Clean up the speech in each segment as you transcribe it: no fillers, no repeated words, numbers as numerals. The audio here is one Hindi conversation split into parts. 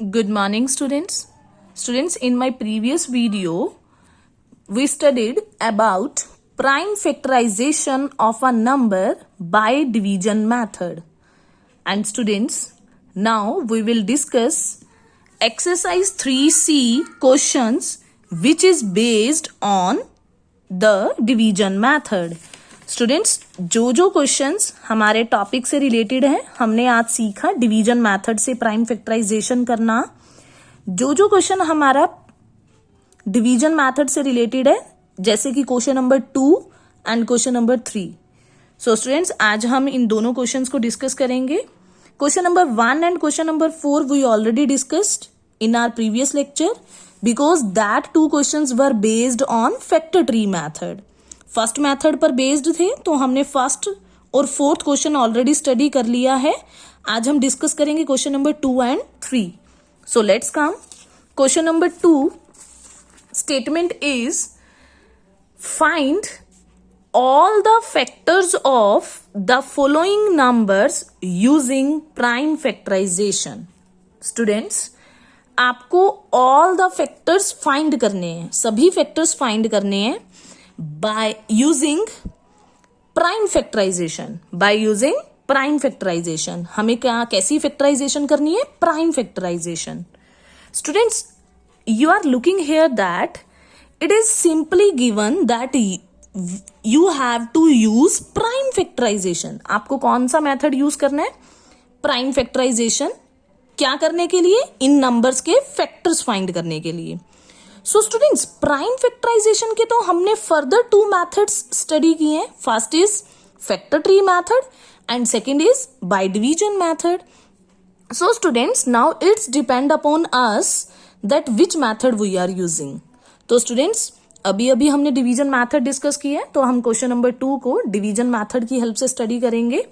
Good morning, students. Students, in my previous video, we studied about prime factorization of a number by division method. And students, now we will discuss exercise 3C questions which is based on the division method. Students, जो क्वेश्चंस हमारे टॉपिक से रिलेटेड है हमने आज सीखा डिवीजन मेथड से प्राइम फैक्टराइजेशन करना. जो क्वेश्चन हमारा डिवीजन मेथड से रिलेटेड है जैसे कि question number 2 and question number 3. So students, आज हम इन दोनों क्वेश्चंस को डिस्कस करेंगे. Question number 1 and question number 4 we already discussed in our previous lecture because that 2 questions were based on factor tree method. First method पर बेस्ड थे तो हमने फर्स्ट और फोर्थ क्वेश्चन ऑलरेडी स्टडी कर लिया है. आज हम डिस्कस करेंगे question number 2 and 3. So let's come. Question number 2 statement is find all the factors of the following numbers using prime factorization. Students, आपको all the factors find करने हैं, सभी factors find करने हैं by using prime factorization. By using prime factorization. हमें कैसी factorization करनी है? Prime factorization. Students, you are looking here that it is simply given that you have to use prime factorization. आपको कौन सा मेथड यूज करना है? Prime factorization. क्या करने के लिए? इन नंबर्स के फैक्टर्स फाइंड करने के लिए. सो स्टूडेंट्स, प्राइम फैक्टराइजेशन के तो हमने फर्दर 2 मेथड्स स्टडी किए हैं. First is factor tree method and second is by division method. So students, now it's depend upon us that which method we are using. तो स्टूडेंट्स, अभी हमने डिवीजन मेथड डिस्कस किया है तो हम क्वेश्चन नंबर 2 को डिवीजन मेथड की हेल्प से स्टडी करेंगे.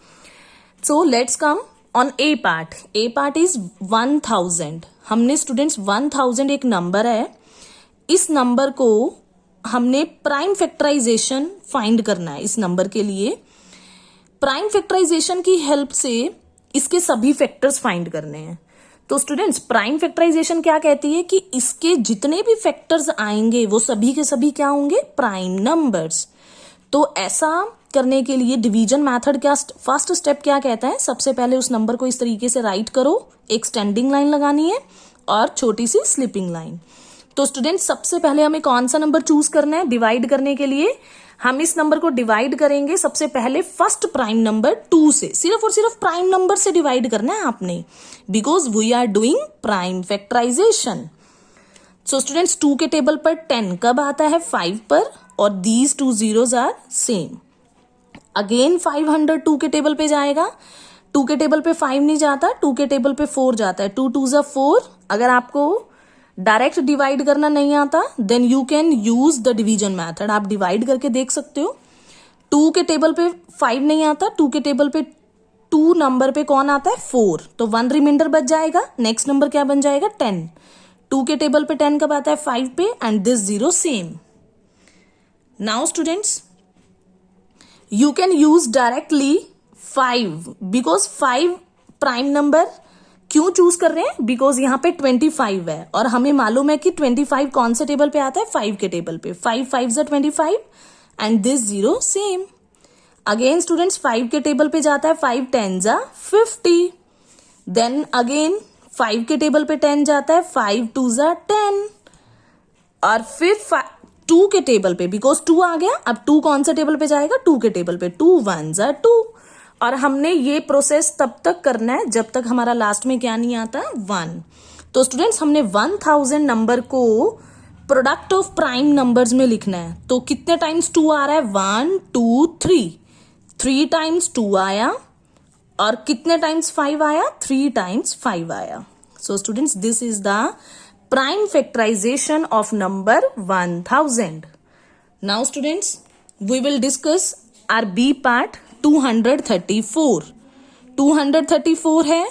So let's come on A part. A part is 1000. हमने स्टूडेंट्स 1000 एक नंबर है. इस नंबर को हमने प्राइम फैक्टराइजेशन फाइंड करना है. इस नंबर के लिए प्राइम फैक्टराइजेशन की हेल्प से इसके सभी फैक्टर्स फाइंड करने हैं. तो स्टूडेंट्स, प्राइम फैक्टराइजेशन क्या कहती है कि इसके जितने भी फैक्टर्स आएंगे वो सभी के सभी क्या होंगे? Prime numbers. तो ऐसा करने के लिए डिवीजन मेथड क्या फर्स्ट स्टेप क्या कहता है? सबसे पहले उस नंबर को इस तरीके से राइट करो. एक स्टैंडिंग लाइन लगानी है और छोटी सी स्लिपिंग लाइन. तो स्टूडेंट्स, सबसे पहले हमें कौन सा नंबर चूज करना है? डिवाइड करने के लिए हम इस नंबर को डिवाइड करेंगे सबसे पहले फर्स्ट प्राइम नंबर 2 से. सिर्फ और सिर्फ प्राइम नंबर से डिवाइड करना है आपने, because we are doing prime factorization. So students, 2 के टेबल पर 10 कब आता है? 5 पर. और these 2 zeros are same. Again 500 2 के टेबल पे जाएगा. 2 के टेबल पे 5 नहीं जाता, 2 के टेबल पे 4 जाता है. 2 2s are 4. अगर आपको डायरेक्ट डिवाइड करना नहीं आता then you can use the division method. आप डिवाइड करके देख सकते हो. 2 के टेबल पे 5 नहीं आता, 2 के टेबल पे 2 नंबर पे कौन आता है? 4. तो 1 रिमाइंडर बच जाएगा. नेक्स्ट नंबर क्या बन जाएगा? 10. 2 के टेबल पे 10 कब आता है? 5 पे. And this 0 same. Now students, you can use directly 5 because 5 prime number. क्यों चूज कर रहे हैं? बिकॉज यहाँ पे 25 है और हमें मालूम है कि 25 कौन से टेबल पे आता है? 5 के टेबल पे. 5 5s are 25 and this 0 same. Again students, 5 के टेबल पे जाता है 5 10s are 50. देन अगेन 5 के टेबल पे 10 जाता है 5 2s are 10. और फिर 2 के टेबल पे बिकॉज 2 आ गया. अब 2 कौन से टेबल पे जाएगा? 2 के टेबल पे. 2 1s are 2. और हमने ये प्रोसेस तब तक करना है जब तक हमारा लास्ट में क्या नहीं आता? 1. तो स्टूडेंट्स, हमने 1000 नंबर को प्रोडक्ट ऑफ प्राइम नंबर्स में लिखना है. तो कितने टाइम्स 2 आ रहा है? 1 2 3. 3 टाइम्स 2 आया. और कितने टाइम्स 5 आया? 3 टाइम्स 5 आया. So students, this is the prime factorization of number 1000. Now students, we will discuss our B part. 234. 234 है.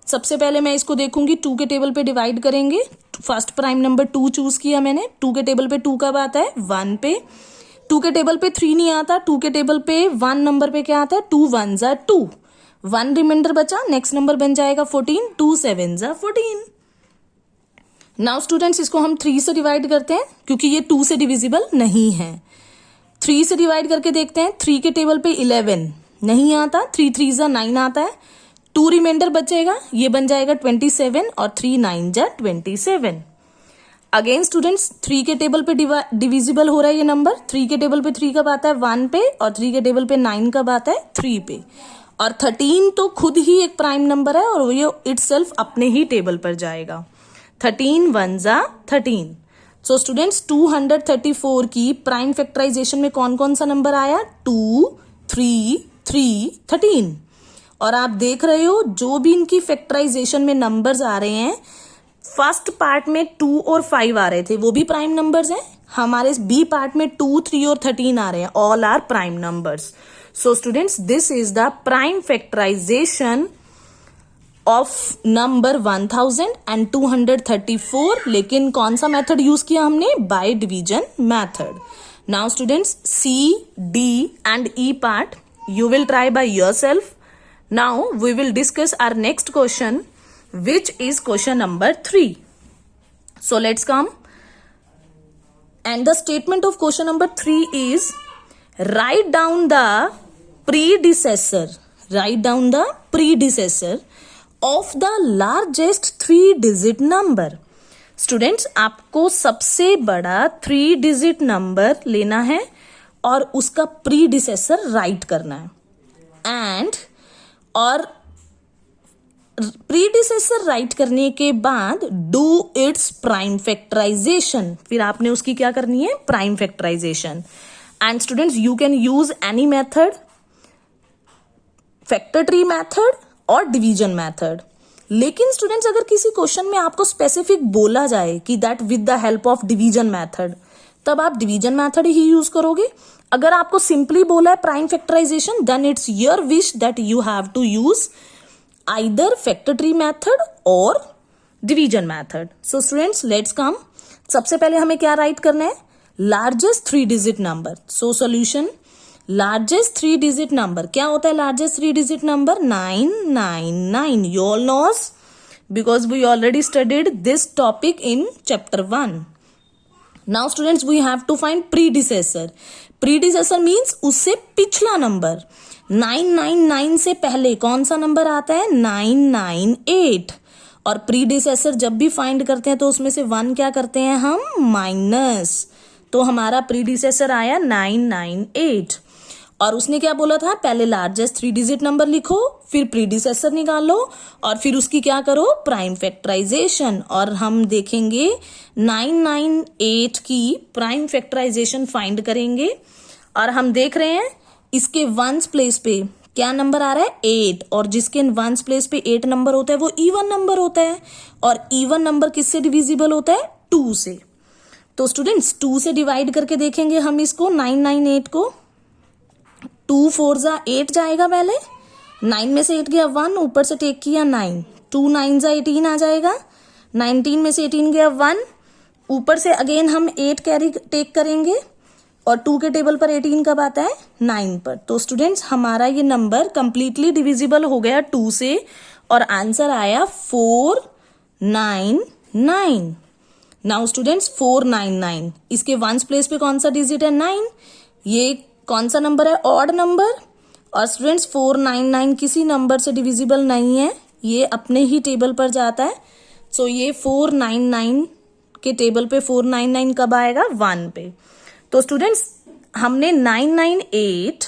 सबसे पहले मैं इसको देखूंगी. 2 के टेबल पे डिवाइड करेंगे. फर्स्ट प्राइम नंबर 2 चूज किया मैंने. 2 के टेबल पे 2 कब आता है? 1 पे. 2 के टेबल पे 3 नहीं आता. 2 के टेबल पे 1 नंबर पे क्या आता है? 2 1s are 2. 1 रिमाइंडर बचा. नेक्स्ट नंबर बन जाएगा 14. 2 7s are 14. नाउ स्टूडेंट्स इसको हम 3 से डिवाइड करते हैं क्योंकि ये 2 से डिविजिबल नहीं है। 3 से डिवाइड करके देखते हैं। 3 के टेबल पे 11 नहीं आता, 3 3 जा 9 आता है, 2 रिमाइंडर बचेगा, ये बन जाएगा 27 और 3 9 जा 27। अगेन स्टूडेंट्स 3 के टेबल पे डिविजिबल हो रहा है ये नंबर। 3 के टेबल पे 3 कब आता है 1 पे, और 3 के टेबल पे 9 कब आता है 3 पे। और 13 तो खुद ही एक प्राइम नंबर है और ये इटसेल्फ अपने ही टेबल पर जाएगा। 13 1 जा 13। सो स्टूडेंट्स 234 की प्राइम फैक्टराइजेशन में कौन कौन सा नंबर आया 2 3 3 13। और आप देख रहे हो जो भी इनकी फैक्टराइजेशन में नंबर्स आ रहे हैं, फर्स्ट पार्ट में 2 और 5 आ रहे थे, वो भी प्राइम नंबर्स हैं। हमारे बी पार्ट में 2 3 और 13 आ रहे हैं, all are prime numbers. So students this is the prime factorization of number 1234। लेकिन कौन सा मेथड यूज किया हमने, by division method. Now students C D and E part you will try by yourself. Now we will discuss our next question, which is question number 3. So let's come. And the statement of question number 3 is write down the predecessor. Write down the predecessor of the largest 3-digit number. Students आपको सबसे बड़ा 3-digit नंबर लेना है और उसका प्रीडिसेसर राइट करना है। एंड और प्रीडिसेसर राइट करने के बाद डू इट्स प्राइम फैक्टराइजेशन। फिर आपने उसकी क्या करनी है, prime factorization. And students you can use any method, factor tree method और डिवीजन मेथड। लेकिन स्टूडेंट्स अगर किसी क्वेश्चन में आपको स्पेसिफिक बोला जाए कि that with the help of division method, तब आप डिवीजन मेथड ही यूज करोगे। अगर आपको सिंपली बोला है prime factorisation, then it's your wish that you have to use either factor tree method और division method. So students let's come. सबसे पहले हमें क्या राइट करना है, largest 3-digit number. So solution, largest 3-digit number क्या होता है, largest 3-digit number 999। You all knows because we already studied this topic in chapter 1. Now students we have to find predecessor. Predecessor means उससे पिछला नंबर। 999 से पहले कौन सा नंबर आता है, 998। और प्रीडिसेसर जब भी फाइंड करते हैं तो उसमें से 1 क्या करते हैं हम, माइनस। तो हमारा प्रीडिसेसर आया 998। और उसने क्या बोला था, पहले लार्जेस्ट 3-digit नंबर लिखो, फिर प्रीडिसेसर निकालो और फिर उसकी क्या करो, प्राइम फैक्टराइजेशन। और हम देखेंगे 998 की प्राइम फैक्टराइजेशन फाइंड करेंगे। और हम देख रहे हैं इसके वंस प्लेस पे क्या नंबर आ रहा है, 8। और जिसके वंस प्लेस पे 8 नंबर होता है वो इवन नंबर होता है। और इवन नंबर किससे डिविजिबल होता है, 2 से। तो स्टूडेंट्स 2 से डिवाइड करके देखेंगे हम इसको, 998 को। 2 4 जा 8 जाएगा, पहले 9 में से 8 गया 1, ऊपर से टेक किया 9, 2 9 जा 18 आ जाएगा। 19 में से 18 गया 1, ऊपर से अगेन हम 8 कैरी टेक करेंगे और 2 के टेबल पर 18 कब आता है, 9 पर। तो स्टूडेंट्स हमारा ये नंबर कंप्लीटली डिविजिबल हो गया 2 से और आंसर आया 499। नाउ स्टूडेंट्स 499, इसके वंस प्लेस पे कौन सा डिजिट है, 9। ये कौन सा नंबर है, ऑड नंबर। और स्टूडेंट्स 499 किसी नंबर से डिविजिबल नहीं है, ये अपने ही टेबल पर जाता है। सो ये 499 के टेबल पे 499 कब आएगा, 1 पे। तो स्टूडेंट्स हमने 998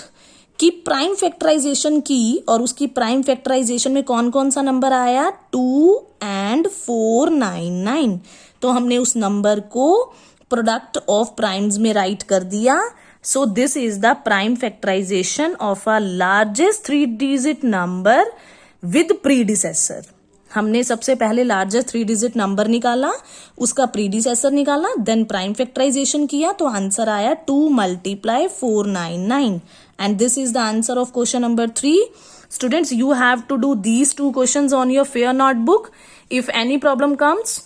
की प्राइम फैक्टराइजेशन की और उसकी प्राइम फैक्टराइजेशन में कौन कौन सा नंबर आया, 2 and 499। तो हमने उस नंबर को प्रोडक्ट ऑफ प्राइम्स में राइट कर दिया। So this is the prime factorization of a largest 3-digit number with predecessor. हमने सबसे पहले लार्जेस्ट 3-digit नंबर निकाला, उसका प्रीडिसेसर निकाला, देन प्राइम फैक्टराइजेशन किया, तो आंसर आया 2 × 499 and this is the answer of question number 3. Students, you have to do these 2 questions on your fair notebook. If any problem comes,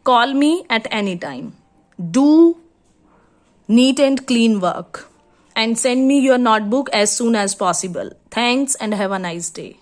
call me at any time. Do neat and clean work and send me your notebook as soon as possible. Thanks and have a nice day.